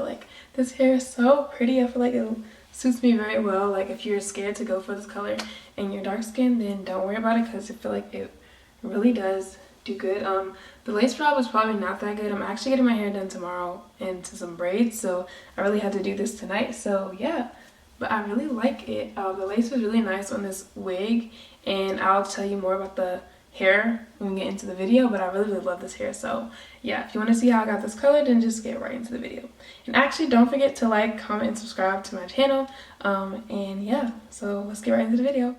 feel like this hair is so pretty. I feel like it suits me very well. Like if you're scared to go for this color and you're dark skinned, then don't worry about it because I feel like it really does do good. The lace job is probably not that good. I'm actually getting my hair done tomorrow into some braids, so I really had to do this tonight. So yeah, but I really like it. The lace was really nice on this wig, and I'll tell you more about the hair when we get into the video, but I really love this hair. So yeah, if you want to see how I got this color, then just get right into the video. And actually, don't forget to like, comment, and subscribe to my channel. And yeah, so let's get right into the video.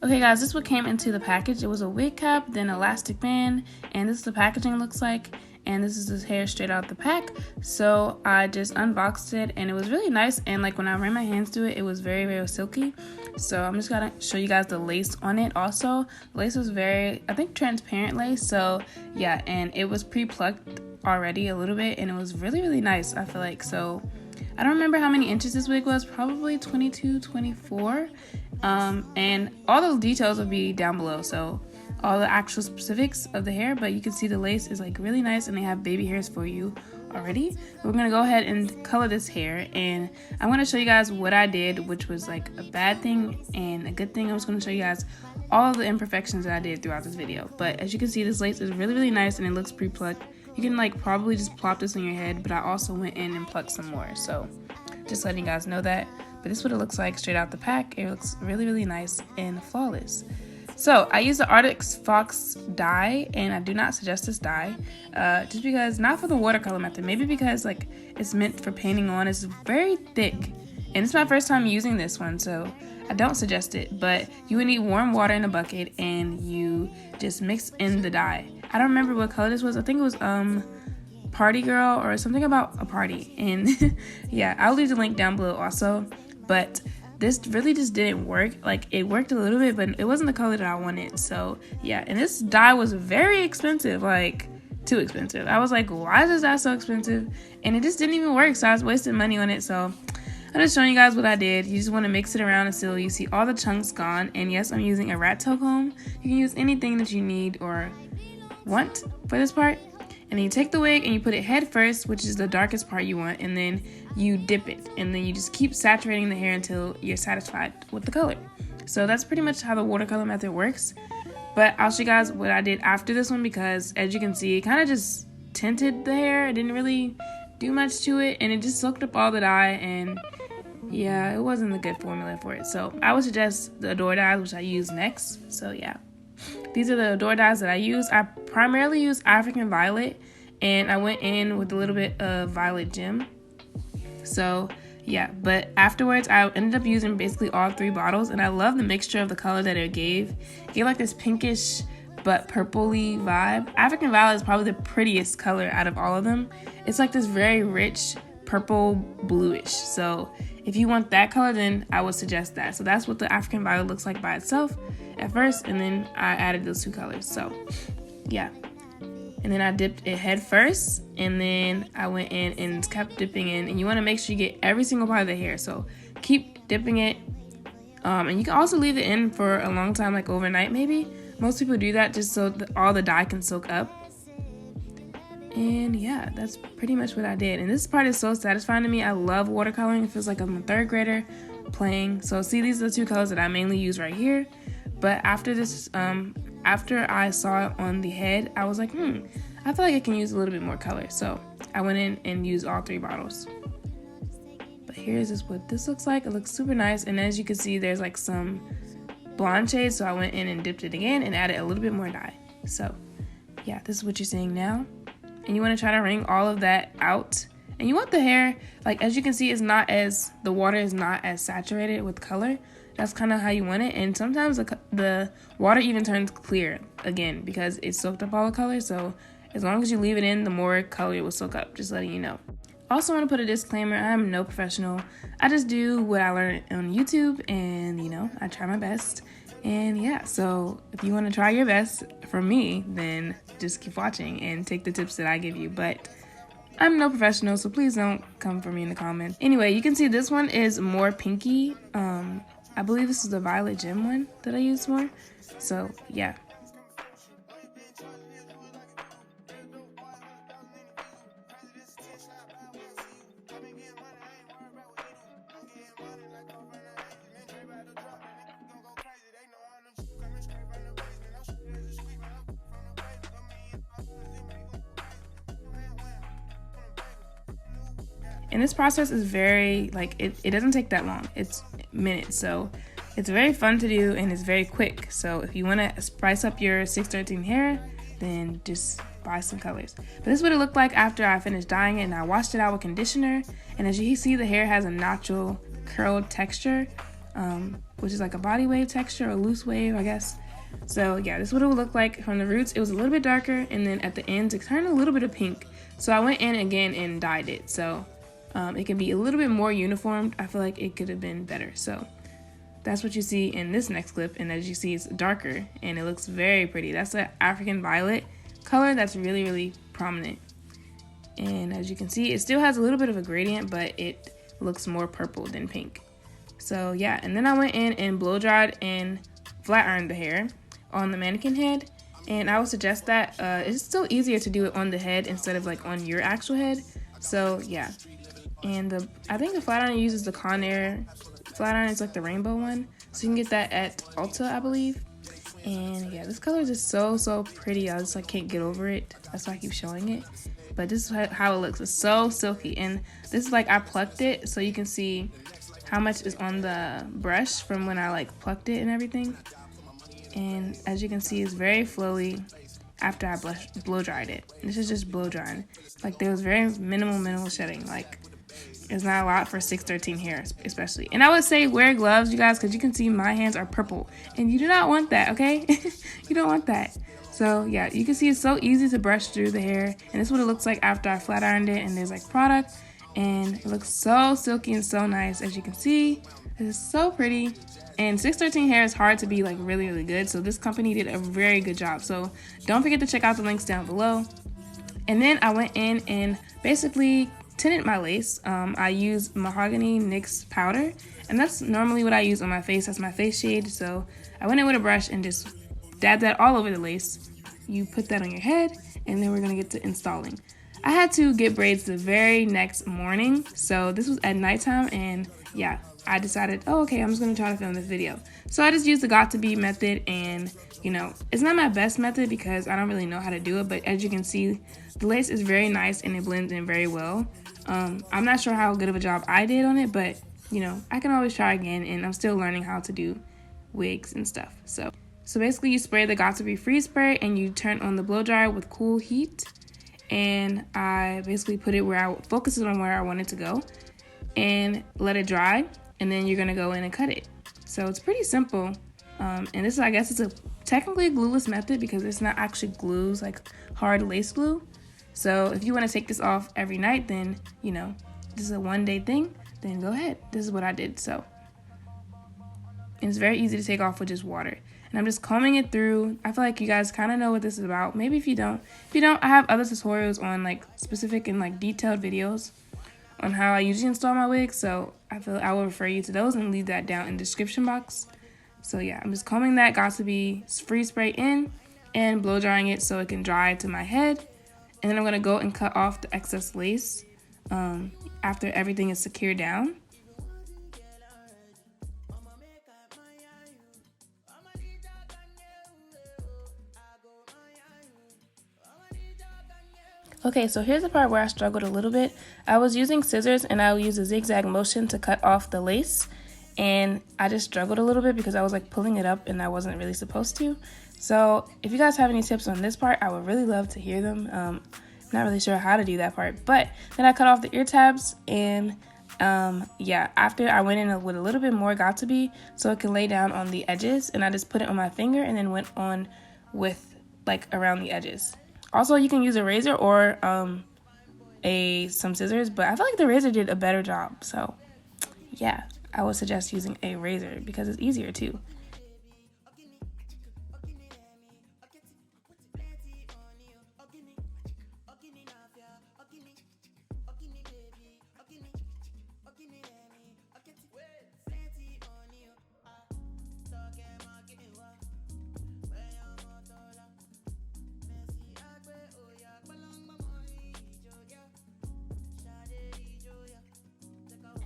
Okay guys, this is what came into the package. It was a wig cap, then elastic band, and this is the packaging looks like. And this is this hair straight out the pack. So I just unboxed it, and it was really nice. And like when I ran my hands through it, it was very silky. So I'm just gonna show you guys the lace on it. Also, the lace was very, I think, transparent lace. So yeah, and it was pre-plucked already a little bit, and it was really nice, I feel like. So I don't remember how many inches this wig was, probably 22, 24. And all those details will be down below. So all the actual specifics of the hair, but you can see the lace is like really nice, and they have baby hairs for you already. We're gonna go ahead and color this hair, and I'm gonna show you guys what I did, which was like a bad thing and a good thing. I'm just gonna show you guys all of the imperfections that I did throughout this video. But as you can see, this lace is really nice, and it looks pre-plucked. You can like probably just plop this on your head, but I also went in and plucked some more, so just letting you guys know that. But this is what it looks like straight out the pack. It looks really nice and flawless. So I use the Arctic Fox dye, and I do not suggest this dye, just because, not for the watercolor method, maybe because like it's meant for painting on. It's very thick, and it's my first time using this one, so I don't suggest it. But you would need warm water in a bucket, and you just mix in the dye. I don't remember what color this was. I think it was Party Girl or something about a party, and yeah, I'll leave the link down below also. But this really just didn't work. Like, it worked a little bit, but it wasn't the color that I wanted. So yeah, and this dye was very expensive, like too expensive. I was like, why is this dye so expensive? And it just didn't even work, so I was wasting money on it. So I'm just showing you guys what I did. You just want to mix it around until you see all the chunks gone. And yes, I'm using a rat tail comb. You can use anything that you need or want for this part. And then you take the wig and you put it head first, which is the darkest part you want, and then you dip it, and then you just keep saturating the hair until you're satisfied with the color. So that's pretty much how the watercolor method works. But I'll show you guys what I did after this one, because as you can see, it kind of just tinted the hair. It didn't really do much to it, and it just soaked up all the dye, and yeah, it wasn't a good formula for it. So I would suggest the Adore dyes, which I use next. So yeah, these are the Adore dyes that I use. I primarily use African Violet, and I went in with a little bit of Violet Gem. So yeah, but afterwards I ended up using basically all 3 bottles, and I love the mixture of the color that it gave. It gave like this pinkish but purpley vibe. African Violet is probably the prettiest color out of all of them. It's like this very rich purple bluish. So if you want that color, then I would suggest that. So that's what the African Violet looks like by itself at first, and then I added those 2 colors. So yeah, and then I dipped it head first, and then I went in and kept dipping in. And you want to make sure you get every single part of the hair, so keep dipping it. And you can also leave it in for a long time, like overnight maybe. Most people do that just so that all the dye can soak up. And yeah, that's pretty much what I did. And this part is so satisfying to me. I love watercoloring. It feels like I'm a 3rd grader playing. So see, these are the 2 colors that I mainly use right here. But after this, after I saw it on the head, I was like, I feel like I can use a little bit more color. So I went in and used all 3 bottles. But here's what this looks like. It looks super nice. And as you can see, there's like some blonde shades. So I went in and dipped it again and added a little bit more dye. So yeah, this is what you're seeing now. And you want to try to wring all of that out. And you want the hair, like as you can see, the water is not as saturated with color. That's kind of how you want it. And sometimes the water even turns clear again because it soaked up all the color. So as long as you leave it in, the more color it will soak up, just letting you know. Also want to put a disclaimer, I'm no professional. I just do what I learned on YouTube, and you know, I try my best. And yeah, so if you want to try your best from me, then just keep watching and take the tips that I give you. But I'm no professional, so please don't come for me in the comments. Anyway, you can see this one is more pinky. I believe this is the Violet Gem one that I used more. So yeah. And this process is very, like, it doesn't take that long. It's minutes, so it's very fun to do and it's very quick. So if you want to spice up your 613 hair, then just buy some colors. But this is what it looked like after I finished dyeing it, and I washed it out with conditioner. And as you see, the hair has a natural curled texture, which is like a body wave texture or loose wave, I guess. So yeah, this is what it would look like from the roots. It was a little bit darker, and then at the ends it turned a little bit of pink. So I went in again and dyed it, so it can be a little bit more uniformed. I feel like it could have been better. So that's what you see in this next clip, and as you see, it's darker and it looks very pretty. That's the African violet color that's really, really prominent. And as you can see, it still has a little bit of a gradient, but it looks more purple than pink. So yeah, and then I went in and blow dried and flat ironed the hair on the mannequin head, and I would suggest that it's still easier to do it on the head instead of like on your actual head. So yeah, and I think the flat iron uses the Conair flat iron. It's like the rainbow one, so you can get that at Ulta, I believe. And yeah, this color is just so pretty. I just like can't get over it. That's why I keep showing it. But this is how it looks. It's so silky, and this is like I plucked it, so you can see how much is on the brush from when I like plucked it and everything. And as you can see, it's very flowy after I blow dried it. This is just blow drying. Like there was very minimal shedding. Like it's not a lot for 613 hair, especially. And I would say wear gloves, you guys, because you can see my hands are purple, and you do not want that, okay? You don't want that. So yeah, you can see it's so easy to brush through the hair, and this is what it looks like after I flat ironed it. And there's like product, and it looks so silky and so nice. As you can see, it is so pretty. And 613 hair is hard to be like really good, so this company did a very good job. So don't forget to check out the links down below. And then I went in and basically tinted my lace. I use mahogany NYX powder, and that's normally what I use on my face. That's my face shade. So I went in with a brush and just dabbed that all over the lace. You put that on your head, and then we're gonna get to installing. I had to get braids the very next morning, so this was at nighttime, and yeah, I decided, oh, okay, I'm just gonna try to film this video. So I just used the Got To Be method, and you know, it's not my best method because I don't really know how to do it, but as you can see, the lace is very nice and it blends in very well. I'm not sure how good of a job I did on it, but you know, I can always try again, and I'm still learning how to do wigs and stuff. So basically you spray the Got To Be freeze spray, and you turn on the blow dryer with cool heat, and I basically put it where I focus it on where I want it to go and let it dry, and then you're gonna go in and cut it. So it's pretty simple, and this is, I guess it's technically a glueless method because it's not actually glues, like hard lace glue. So if you want to take this off every night, then you know, this is a one-day thing, then go ahead. This is what I did. So, and it's very easy to take off with just water. And I'm just combing it through. I feel like you guys kind of know what this is about. Maybe if you don't, I have other tutorials on like specific and like detailed videos on how I usually install my wig. So I feel I will refer you to those and leave that down in the description box. So yeah, I'm just combing that Got To Be freeze spray in and blow drying it so it can dry to my head. And then I'm gonna go and cut off the excess lace after everything is secured down. Okay, so here's the part where I struggled a little bit. I was using scissors, and I would use a zigzag motion to cut off the lace, and I just struggled a little bit because I was like pulling it up and I wasn't really supposed to. So if you guys have any tips on this part, I would really love to hear them. Not really sure how to do that part, but then I cut off the ear tabs, and yeah, after I went in with a little bit more Got To Be so it can lay down on the edges, and I just put it on my finger and then went on with like around the edges. Also, you can use a razor or some scissors, but I feel like the razor did a better job. So yeah, I would suggest using a razor because it's easier too.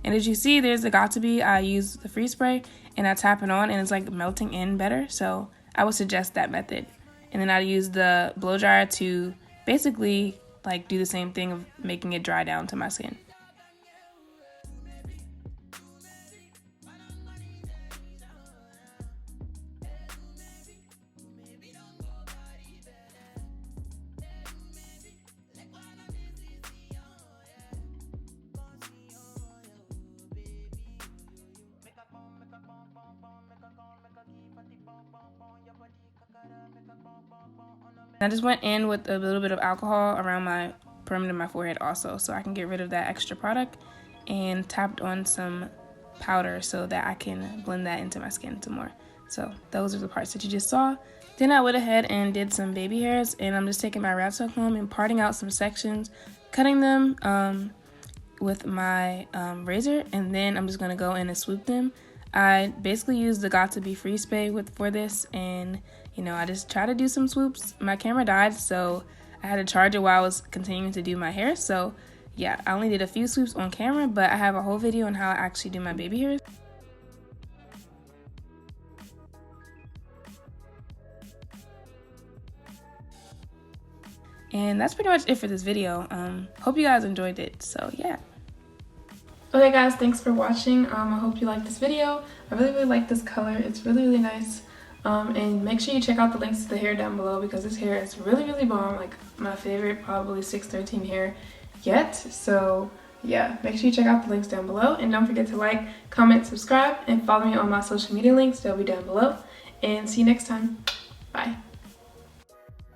And as you see, there's the Got To Be. I use the freeze spray and I tap it on, and it's like melting in better. So I would suggest that method. And then I use the blow dryer to basically like do the same thing of making it dry down to my skin. I just went in with a little bit of alcohol around my perimeter of my forehead also, so I can get rid of that extra product, and tapped on some powder so that I can blend that into my skin some more. So those are the parts that you just saw. Then I went ahead and did some baby hairs, and I'm just taking my rat tail comb and parting out some sections, cutting them with my razor, and then I'm just gonna go in and swoop them. I basically used the Got to Be Free spray for this, and you know, I just try to do some swoops. My camera died, so I had to charge it while I was continuing to do my hair. So yeah, I only did a few swoops on camera, but I have a whole video on how I actually do my baby hairs. And that's pretty much it for this video. Hope you guys enjoyed it. So yeah. Okay guys, thanks for watching. I hope you liked this video. I really like this color. It's really nice. And make sure you check out the links to the hair down below, because this hair is really bomb. Like my favorite, probably 613 hair yet. So yeah, make sure you check out the links down below, and don't forget to like, comment, subscribe, and follow me on my social media links. They'll be down below. And see you next time. Bye.